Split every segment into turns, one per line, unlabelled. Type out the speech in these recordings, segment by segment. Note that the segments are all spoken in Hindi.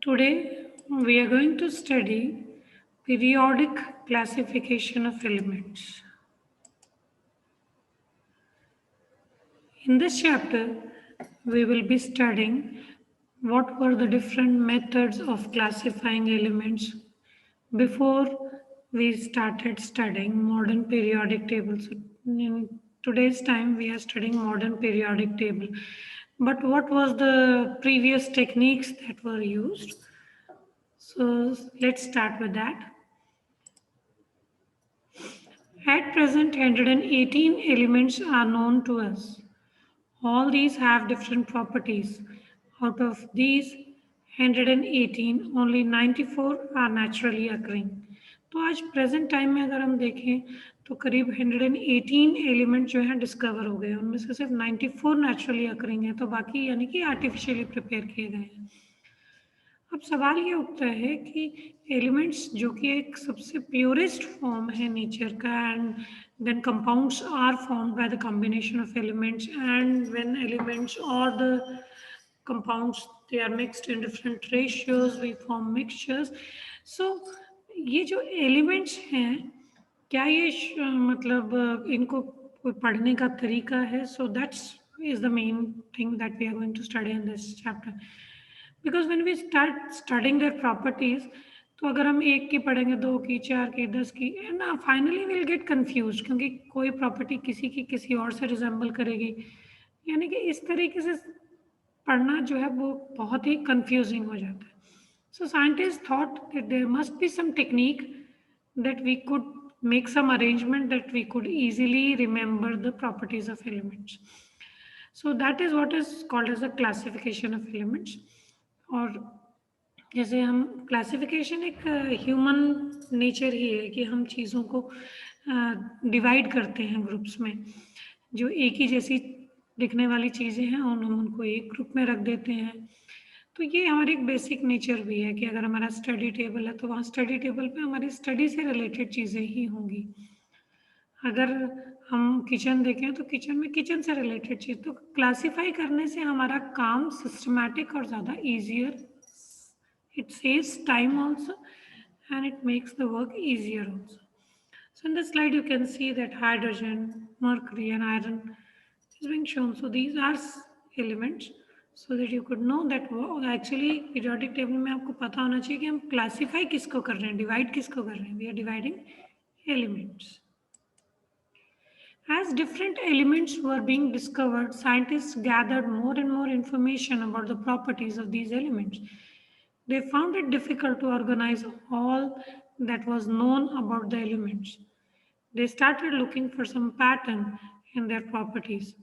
Today we are going to study periodic classification of elements. In this chapter, we will be studying what were the different methods of classifying elements before we started studying modern periodic tables. In today's time, we are studying modern periodic table. But what was the previous techniques that were used? So let's start with that. At present, 118 elements are known to us. All these have different properties. Out of these 118, only 94 are naturally occurring. तो आज प्रेजेंट टाइम में अगर हम देखें तो करीब 118 एलिमेंट जो हैं डिस्कवर हो गए हैं, उनमें से सिर्फ 94 नेचुरली अकरिंग है, तो बाकी यानी कि आर्टिफिशियली प्रिपेयर किए गए हैं. अब सवाल ये उठता है कि एलिमेंट्स जो कि एक सबसे प्योरेस्ट फॉर्म है नेचर का, and when compounds are formed by the combination of elements, and when elements और the compounds they are mixed in different ratios, we form mixtures. So ये जो एलिमेंट्स हैं, क्या ये मतलब इनको कोई पढ़ने का तरीका है? So that's is the main thing that we are going to study in this chapter. Because when we start studying their properties, तो अगर हम एक की पढ़ेंगे, दो की, चार की, 10 की, and finally will get confuse, क्योंकि कोई प्रॉपर्टी किसी की किसी और से रिजेंबल करेगी. यानी कि इस तरीके से पढ़ना जो है वो बहुत ही कंफ्यूजिंग हो जाता है. So scientist thought that there must be some technique that we could make some arrangement that we could easily remember the properties of elements. So that is what is called as a classification of elements. और जैसे हम क्लासिफिकेशन एक ह्यूमन नेचर ही है कि हम चीज़ों को डिवाइड करते हैं ग्रुप्स में. जो एक ही जैसी दिखने वाली चीज़ें हैं हम उनको एक ग्रुप में रख देते हैं. तो ये हमारी एक बेसिक नेचर भी है कि अगर हमारा स्टडी टेबल है तो वहाँ स्टडी टेबल पे हमारी स्टडी से रिलेटेड चीज़ें ही होंगी. अगर हम किचन देखें तो किचन में किचन से रिलेटेड चीज़. तो क्लासीफाई करने से हमारा काम सिस्टमैटिक और ज़्यादा easier, it saves time also, and it makes the work easier also. So in this slide you can see that hydrogen, mercury and iron is being shown. So these are elements, so that you could know that actually periodic table में आपको पता होना चाहिए कि हम classify किसको कर रहे हैं, divide किसको कर रहे हैं. We are dividing elements. As different elements were being discovered, scientists gathered more and more information about the properties of these elements. They found it difficult to organize all that was known about the elements. They started looking for some pattern in their properties,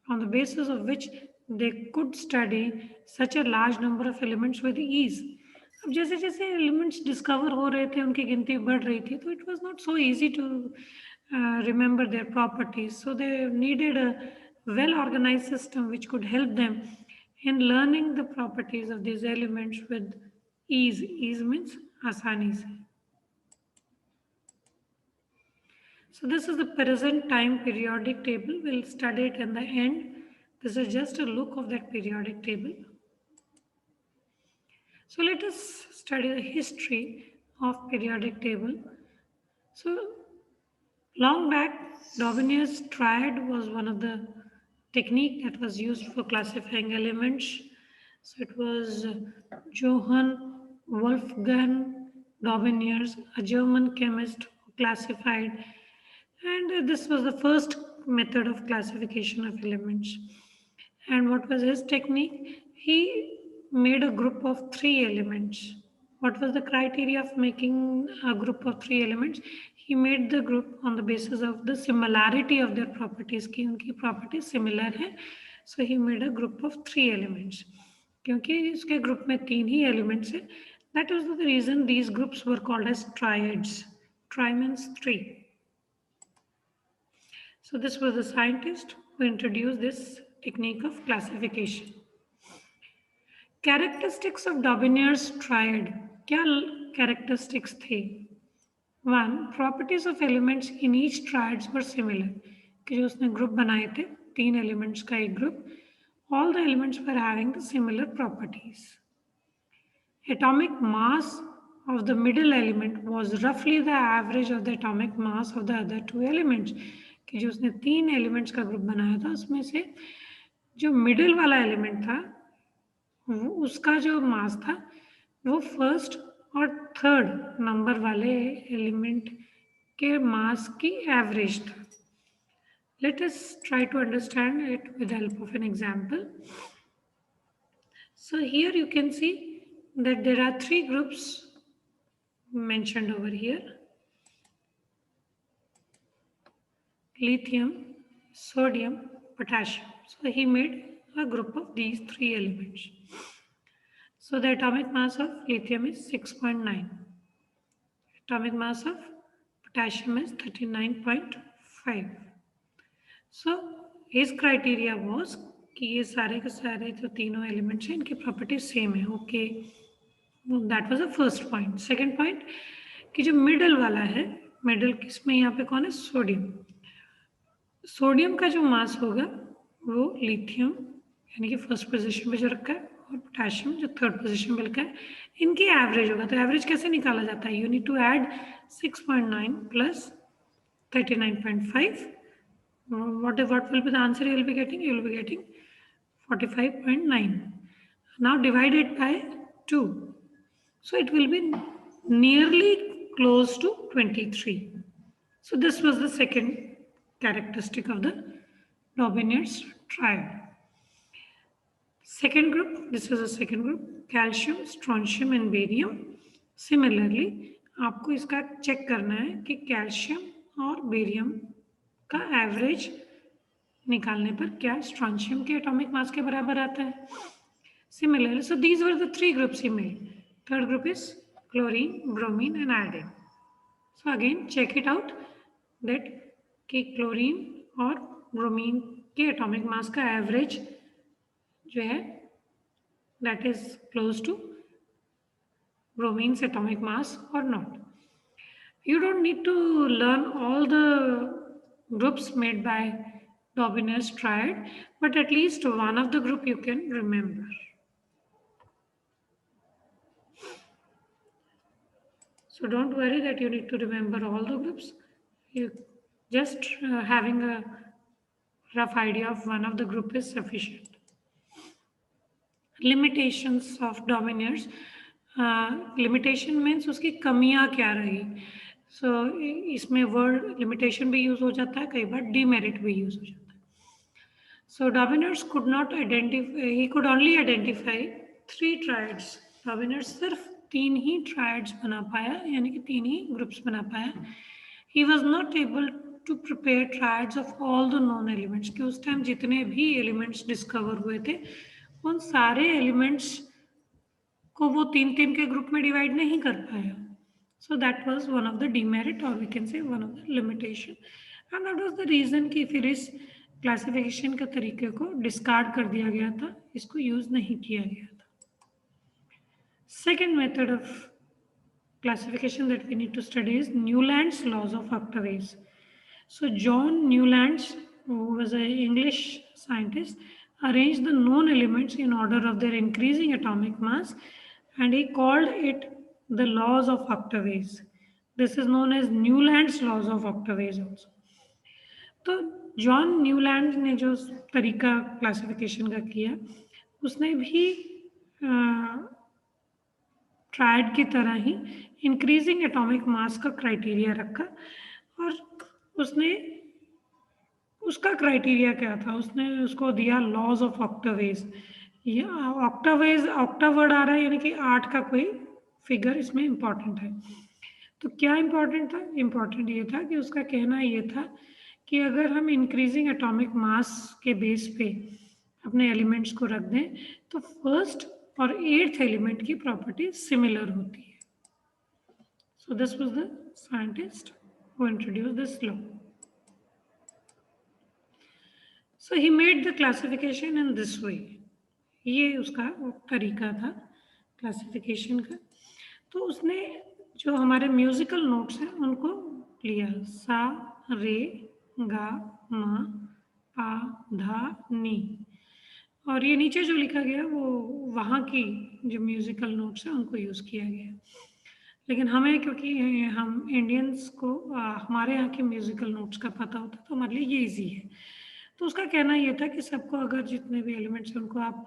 on the basis of which they could study such a large number of elements with ease. अब जैसे जैसे एलिमेंट्स डिस्कवर हो रहे थे, उनकी गिनती बढ़ रही थी, तो it was not so easy to remember their properties. So they needed a well organized system which could help them in learning the properties of these elements with ease. Ease means आसानी से. So this is the present time periodic table. We'll study it in the end. This is just a look of that periodic table. So let us study the history of periodic table. So long back, Daubigny's triad was one of the technique that was used for classifying elements. So it was Johann Wolfgang Daubigny, a German chemist, who classified, and this was the first method of classification of elements. And what was his technique? He made a group of three elements. What was the criteria of making a group of three elements? He made the group on the basis of the similarity of their properties, कि उनकी properties similar है. So he made a group of three elements. क्योंकि इसके ग्रुप में तीन ही elements है. That was the reason these groups were called as triads. Tri means three. So this was the scientist who introduced this technique of classification. Characteristics of Daubigny's triad. क्या characteristics थे? One, properties of elements in each triads were similar. कि जो उसने group बनाए थे, तीन elements का एक group, all the elements were having the similar properties. atomic mass of the middle element was roughly the average of the atomic mass of the other two elements. कि जो उसने तीन एलिमेंट्स का ग्रुप बनाया था उसमें से जो मिडिल वाला एलिमेंट था उसका जो मास था वो फर्स्ट और थर्ड नंबर वाले एलिमेंट के मास की एवरेज था. Let us try to understand it with the help of an example. So here you can see that there are three groups mentioned over here: lithium, sodium, potassium. So he made a group of these three elements. So the atomic mass of lithium is 6.9. Atomic mass of potassium is 39.5. So his criteria was कि ये सारे के सारे जो तीनों एलिमेंट्स हैं इनकी प्रॉपर्टीज सेम है. Okay, that was the first point. Second point कि जो मिडल वाला है, मिडल किसमें यहाँ पे कौन है? सोडियम. सोडियम का जो मास होगा वो लिथियम यानी कि फर्स्ट पोजीशन पे जो रखा है और पोटेशियम जो थर्ड पोजीशन पे रखा है, इनकी एवरेज होगा. तो एवरेज कैसे निकाला जाता है? You need to add 6.9 plus 39.5. What will be the answer you will be getting? You will be getting 45.9. Now divide it by 2. So it will be nearly close to 23. So this was the second characteristic of the Daubigner's triad. Second group, this is a second group, calcium, strontium and barium. Similarly, आपको इसका चेक करना है कि कैल्शियम और बेरियम का एवरेज निकालने पर क्या स्ट्रॉन्शियम के एटॉमिक मास के बराबर आता है. Similarly, so these were the three groups he made. Third group is chlorine, bromine and iodine. So again check it out that कि क्लोरीन और ब्रोमीन के एटॉमिक मास का एवरेज जो है that is close to bromine's atomic mass or not. You don't need to learn all the groups made by Daubigner's triad, but at least one of the group you can remember. So don't worry that you need to remember all the groups. You just having a rough idea of one of the group is sufficient. Limitations of Daubigner's. Limitation means उसकी कमियाँ क्या रही. So इसमें word limitation भी use हो जाता है, कई बार demerit भी use हो जाता है. So Daubigner's could not identify, he could only identify 3 triads. Daubigner सिर्फ 3 ही triads बना पाया, यानी कि 3 ही groups बना पाया. He was not able to prepare triads of all the known elements. कि उस टाइम जितने भी elements discover हुए थे उन सारे elements को वो 3-3 के ग्रुप में डिवाइड नहीं कर पाया. So that was one of the demerit or we can say one of the limitation. And that was the reason कि फिर इस क्लासिफिकेशन के तरीके को डिस्कार्ड कर दिया गया था, इसको यूज नहीं किया गया था. Second method of classification that we need to study is Newland's laws of octaves. So John Newland, who was an English scientist, arranged the known elements in order of their increasing atomic mass, and he called it the laws of octaves. This is known as Newland's laws of octaves also. तो जॉन न्यूलैंड ने जो तरीका क्लासिफिकेशन का किया उसने भी ट्रायड की तरह ही इंक्रीजिंग एटॉमिक मास का क्राइटेरिया रखा. और उसने उसका क्राइटेरिया क्या था? उसने उसको दिया लॉज ऑफ ऑक्टावेज. ये ऑक्टावेज, ऑक्टा वर्ड आ रहा है यानी कि 8 का कोई फिगर इसमें इम्पॉर्टेंट है. तो क्या इम्पॉर्टेंट था? इम्पॉर्टेंट ये था कि उसका कहना ये था कि अगर हम इंक्रीजिंग एटॉमिक मास के बेस पे अपने एलिमेंट्स को रख दें तो फर्स्ट और 8th एलिमेंट की प्रॉपर्टी सिमिलर होती है. So this was the scientist who introduced this law. So he made the classification in this way. ये उसका तरीका था क्लासिफिकेशन का. तो उसने जो हमारे म्यूजिकल नोट्स हैं उनको लिया, सा, रे, गा, मा, पा, धा, नी. और ये नीचे जो लिखा गया वो वहाँ की जो म्यूजिकल नोट्स हैं उनको यूज़ किया गया है। लेकिन हमें क्योंकि हम इंडियंस को हमारे यहाँ के म्यूजिकल नोट्स का पता होता है तो हमारे लिए ये इजी है। तो उसका कहना ये था कि सबको अगर जितने भी एलिमेंट्स हैं उनको आप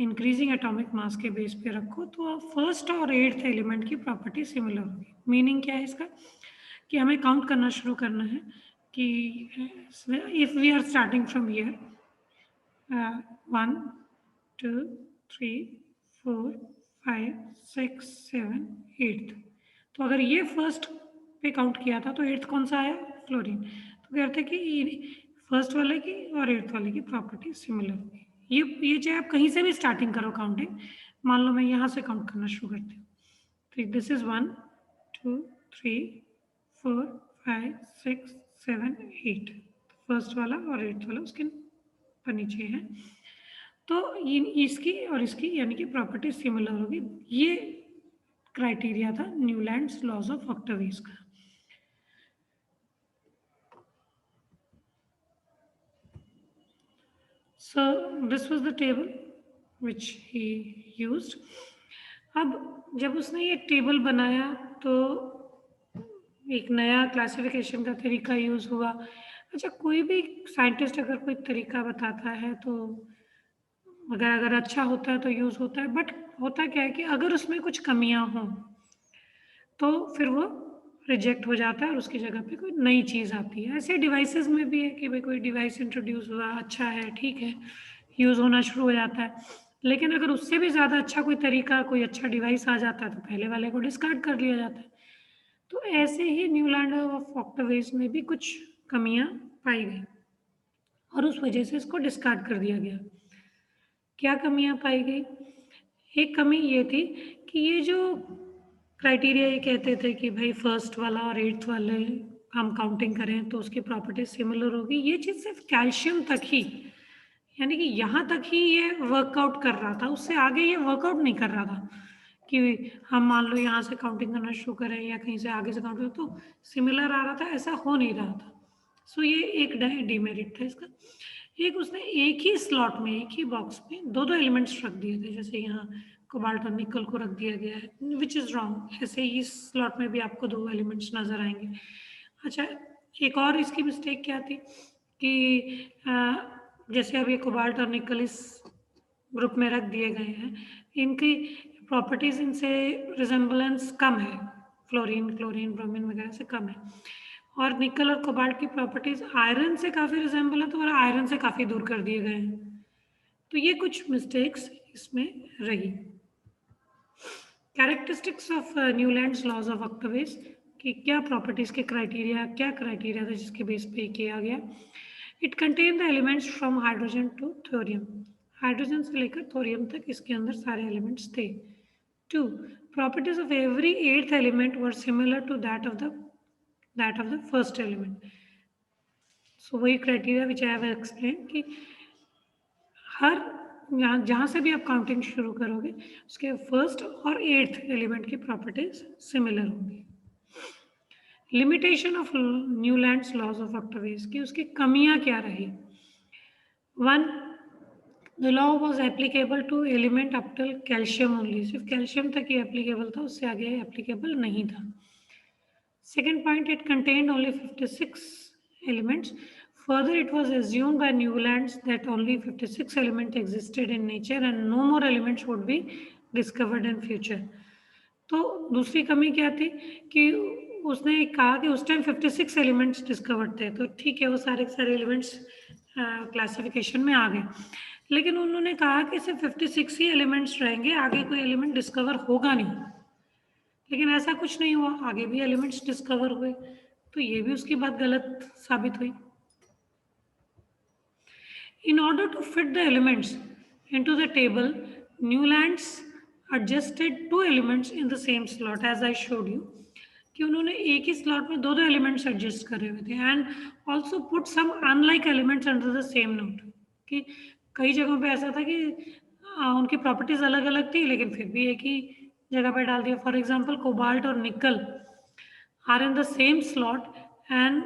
इंक्रीजिंग एटॉमिक मास के बेस पे रखो तो फर्स्ट और एट्थ एलिमेंट की प्रॉपर्टी सिमिलर होगी। मीनिंग क्या है इसका कि हमें काउंट करना शुरू करना है कि if we are starting from here 1 2 3 4 5 6 7 8। तो अगर ये फर्स्ट पे काउंट किया था तो एट्थ कौन सा आया? फ्लोरीन। तो कहते हैं कि फर्स्ट वाले की और एट्थ वाले की प्रॉपर्टी सिमिलर होगी। ये चाहे आप कहीं से भी स्टार्टिंग करो काउंटिंग। मान लो मैं यहाँ से काउंट करना शुरू करती हूँ। तो दिस इज 1 2 3 4 5 6 7 8। फर्स्ट वाला और एट्थ वाला उसके पर नीचे है। तो इसकी और इसकी यानी कि प्रॉपर्टी सिमिलर होगी। ये क्राइटेरिया था न्यूलैंड्स लॉज ऑफ ऑक्टावियस का। So this was the table which he used. अब जब उसने ये टेबल बनाया तो एक नया क्लासिफिकेशन का तरीका यूज़ हुआ। अच्छा, कोई भी साइंटिस्ट अगर कोई तरीका बताता है तो अगर अगर अच्छा होता है तो यूज़ होता है, बट होता क्या है कि अगर उसमें कुछ कमियां हों तो फिर वो रिजेक्ट हो जाता है और उसकी जगह पे कोई नई चीज़ आती है। ऐसे डिवाइसेस में भी है कि भाई कोई डिवाइस इंट्रोड्यूस हुआ, अच्छा है, ठीक है, यूज़ होना शुरू हो जाता है। लेकिन अगर उससे भी ज़्यादा अच्छा कोई तरीका, कोई अच्छा डिवाइस आ जाता है तो पहले वाले को डिस्कार्ड कर लिया जाता है। तो ऐसे ही न्यूलैंड ऑफ ऑक्टावेज में भी कुछ कमियां पाई गई और उस वजह से इसको डिस्कार्ड कर दिया गया। क्या कमियां पाई गई? एक कमी ये थी कि ये जो क्राइटेरिया ये कहते थे कि भाई फर्स्ट वाला और एट्थ वाले हम काउंटिंग करें तो उसकी प्रॉपर्टी सिमिलर होगी, ये चीज़ सिर्फ कैल्शियम तक ही, यानी कि यहाँ तक ही ये वर्कआउट कर रहा था, उससे आगे ये वर्कआउट नहीं कर रहा था कि हम मान लो यहाँ से काउंटिंग करना शुरू करें या कहीं से आगे से काउंट करें तो सिमिलर आ रहा था, ऐसा हो नहीं रहा था। सो ये एक डीमेरिट था इसका। एक उसने एक ही स्लॉट में, एक ही बॉक्स में दो दो एलिमेंट्स रख दिए थे, जैसे यहाँ कोबाल्ट और निकल को रख दिया गया है, विच इज़ रॉन्ग। ऐसे ही इस स्लॉट में भी आपको दो एलिमेंट्स नजर आएंगे। अच्छा, एक और इसकी मिस्टेक क्या थी कि जैसे अब ये कोबाल्ट और निकल इस ग्रुप में रख दिए गए हैं, इनकी प्रॉपर्टीज इनसे रिजेम्बलेंस कम है, फ्लोरीन, क्लोरीन, ब्रोमीन वगैरह से कम है। और निकल और कोबाल्ट की प्रॉपर्टीज आयरन से काफ़ी रिजेंबल है तो और आयरन से काफ़ी दूर कर दिए गए हैं। तो ये कुछ मिस्टेक्स इसमें रही। Characteristics of Newlands law of octaves कि क्या प्रॉपर्टीज के क्राइटेरिया, क्या क्राइटेरिया था जिसके बेस पे किया गया। It contain the elements from hydrogen to thorium. Hydrogen से लेकर थोरियम तक इसके अंदर सारे एलिमेंट्स थे। 2. Properties of every eighth element were similar to that of the first element. So वही criteria which I have explain कि हर यहाँ जहाँ से भी आप काउंटिंग शुरू करोगे उसके फर्स्ट और एट्थ एलिमेंट की प्रॉपर्टीज सिमिलर होंगी। Limitation of Newlands law of octaves की उसकी कमियां क्या रही? 1. The law was applicable to element up till calcium only. सिर्फ कैल्शियम तक ही एप्लीकेबल था, उससे आगे एप्लीकेबल नहीं था। Second point, it contained only 56 elements. Further, it was assumed by Newlands that only 56 elements existed in nature and no more elements would be discovered in future. तो दूसरी कमी क्या थी कि उसने कहा कि उस टाइम 56 एलिमेंट्स डिस्कवर्ड थे, तो ठीक है वो सारे सारे एलिमेंट्स क्लासिफिकेशन में आ गए, लेकिन उन्होंने कहा कि सिर्फ 56 ही एलिमेंट्स रहेंगे, आगे कोई एलिमेंट डिस्कवर होगा नहीं। लेकिन ऐसा कुछ नहीं हुआ, आगे भी एलिमेंट्स डिस्कवर हुए, तो ये भी उसकी बात गलत साबित हुई। In order to fit the elements into the table, Newlands adjusted two elements in the same slot as I showed you, कि उन्होंने एक ही स्लॉट में दो दो एलिमेंट्स एडजस्ट करे हुए थे and also put some unlike elements under the same note. कि कई जगहों पे ऐसा था कि उनकी प्रॉपर्टीज अलग अलग थी लेकिन फिर भी एक ही जगह पे डाल दिया। फॉर एग्जांपल कोबाल्ट और निकल are in the same slot and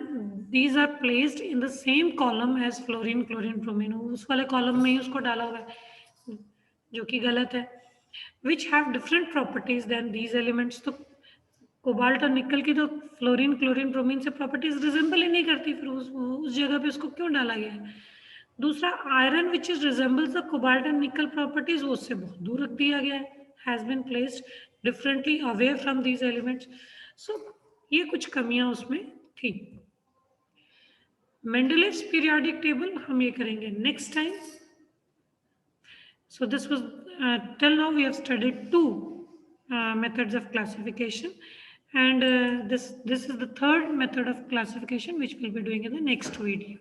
these are placed in the same column as fluorine, chlorine, bromine, उस वाले कॉलम में ही उसको डाला हुआ है। जो कि गलत है. Which have different properties than these elements. तो कोबाल्ट और निकल की तो फ्लोरीन क्लोरीन ब्रोमीन से प्रॉपर्टीज रिजेंबल ही नहीं करती, फिर उस जगह पे उसको क्यों डाला गया है. दूसरा, iron which is resembles the cobalt and nickel properties, वो उससे बहुत दूर रख दिया गया है, has been placed differently away from these elements. So ये कुछ कमियां उसमें थी. मेंडलेव्स पीरियोडिक टेबल हम ये करेंगे next time. So this was till now we have studied two methods of classification, and this is the third method of classification which we'll be doing in the next video.